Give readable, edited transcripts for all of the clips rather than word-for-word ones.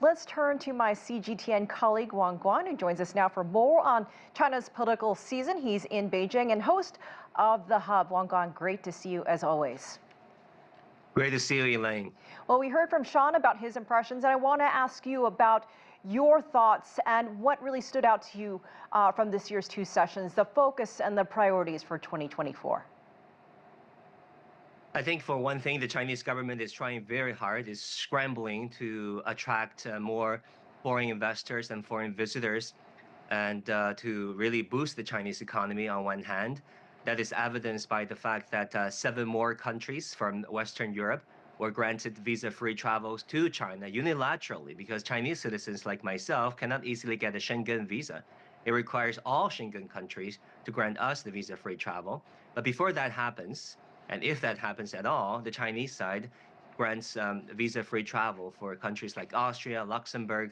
Let's turn to my CGTN colleague Wang Guan, who joins us now for more on China's political season. He's in Beijing and host of The Hub. Wang Guan, great to see you as always. Great to see you, Elaine. Well, we heard from Sean about his impressions, and I want to ask you about your thoughts and what really stood out to you from this year's two sessions, the focus and the priorities for 2024. I think for one thing, the Chinese government is trying very hard, is scrambling to attract more foreign investors and foreign visitors and to really boost the Chinese economy on one hand. That is evidenced by the fact that 7 more countries from Western Europe were granted visa-free travels to China unilaterally because Chinese citizens like myself cannot easily get a Schengen visa. It requires all Schengen countries to grant us the visa-free travel. But before that happens, and if that happens at all, the Chinese side grants visa-free travel for countries like Austria, Luxembourg,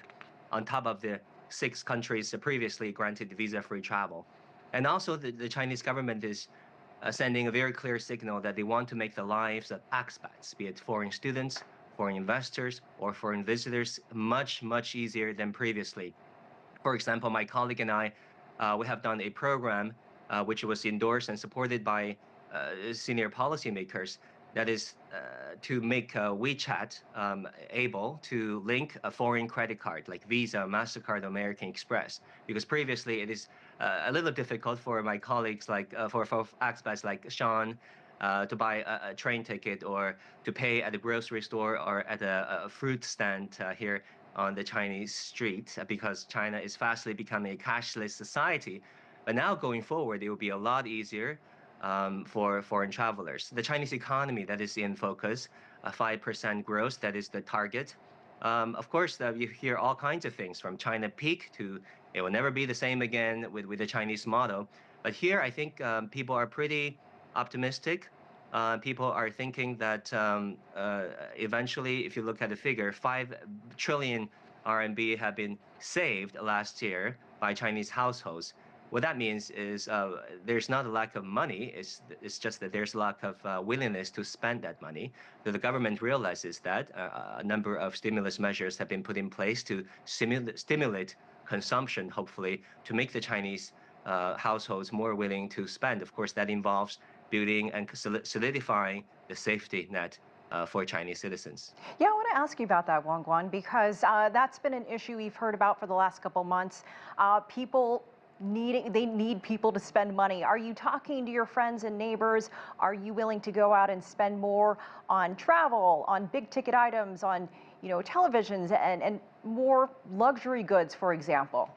on top of the 6 countries previously granted visa-free travel. And also the Chinese government is sending a very clear signal that they want to make the lives of expats, be it foreign students, foreign investors, or foreign visitors, much, much easier than previously. For example, my colleague and I, we have done a program which was endorsed and supported by senior policymakers, that is to make WeChat able to link a foreign credit card like Visa, MasterCard, American Express. Because previously it is a little difficult for my colleagues, like for expats like Sean, to buy a train ticket or to pay at a grocery store or at a fruit stand here on the Chinese street, because China is fastly becoming a cashless society. But now going forward, it will be a lot easier for foreign travelers. The Chinese economy that is in focus, 5% growth, that is the target. Of course, you hear all kinds of things from China peak to it will never be the same again with the Chinese model. But here, I think people are pretty optimistic. People are thinking that eventually, if you look at the figure, 5 trillion RMB have been saved last year by Chinese households. What that means is there's not a lack of money, it's just that there's a lack of willingness to spend that money. So the government realizes that a number of stimulus measures have been put in place to stimulate consumption, hopefully, to make the Chinese households more willing to spend. Of course, that involves building and solidifying the safety net for Chinese citizens. Yeah, I want to ask you about that, Wang Guan, because that's been an issue we've heard about for the last couple months. They need people to spend money. Are you talking to your friends and neighbors? Are you willing to go out and spend more on travel, on big ticket items, on televisions and more luxury goods, for example?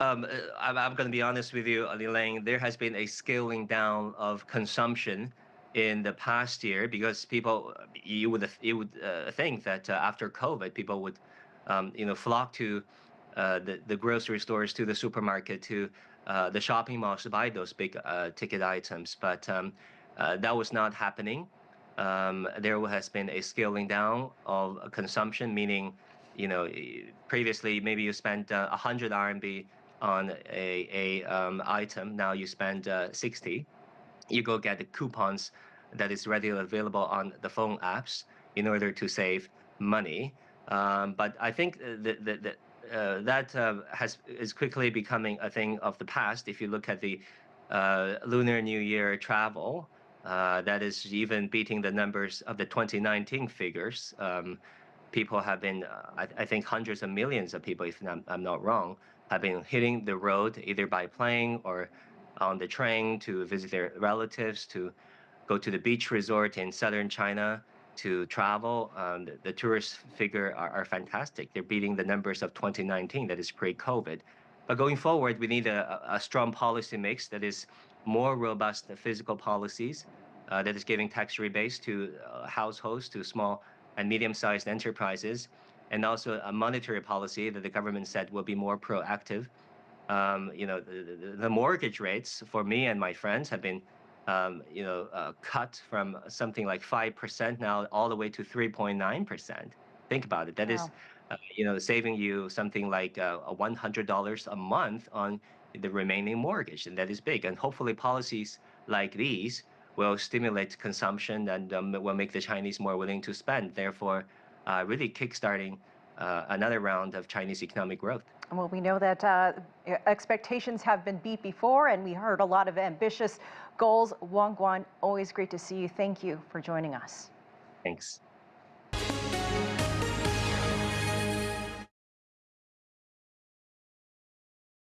I'm going to be honest with you, Elaine. There has been a scaling down of consumption in the past year because people, you would think that after COVID, people would, flock to the grocery stores, to the supermarket, to the shopping malls to buy those big ticket items. But that was not happening. There has been a scaling down of consumption, meaning, previously maybe you spent 100 RMB on a item. Now you spend 60. You go get the coupons that is readily available on the phone apps in order to save money. But I think that is quickly becoming a thing of the past. If you look at the Lunar New Year travel, that is even beating the numbers of the 2019 figures. People have been, I think hundreds of millions of people, if I'm not wrong, have been hitting the road either by plane or on the train to visit their relatives, to go to the beach resort in southern China, to travel. The tourist figure are fantastic. They're beating the numbers of 2019, that is pre-COVID. But going forward, we need a strong policy mix that is more robust physical policies, that is giving tax rebates to households, to small and medium-sized enterprises, and also a monetary policy that the government said will be more proactive. The mortgage rates for me and my friends have been cut from something like 5% now all the way to 3.9%. Think about it. That is, saving you something like $100 a month on the remaining mortgage, and that is big. And hopefully policies like these will stimulate consumption and will make the Chinese more willing to spend. Therefore, really kickstarting another round of Chinese economic growth. Well, we know that expectations have been beat before, and we heard a lot of ambitious goals. Wang Guan, always great to see you. Thank you for joining us. Thanks.